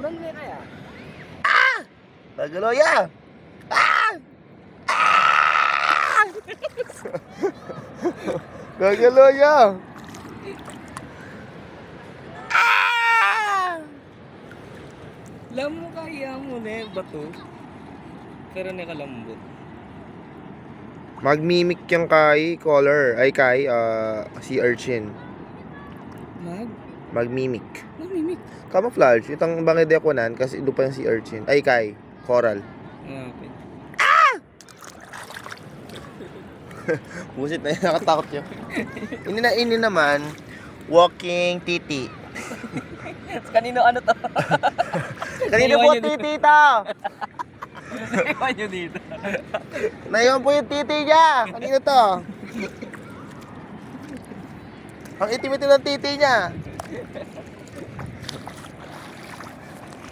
Sobrang na kaya. Tagaloya! Ah! Ah! Tagaloya! Ah! Alam mo kaya mo na bato. Pero nakalambot. Magmimik yung kay color. Ay kay sea urchin. Magmimik. Mamimik. Camouflage. Itang bangide ko nan kasi ito pa yung sea urchin. Ay kay coral. Okay. Busit na yun, nakatakot yun. Ini naman, walking titi. Kanino ano to? Kanino po titi to? Naiwan nyo dito. Naiwan po yung titi niya. Kanino to? Ang itim-itim ng titi niya.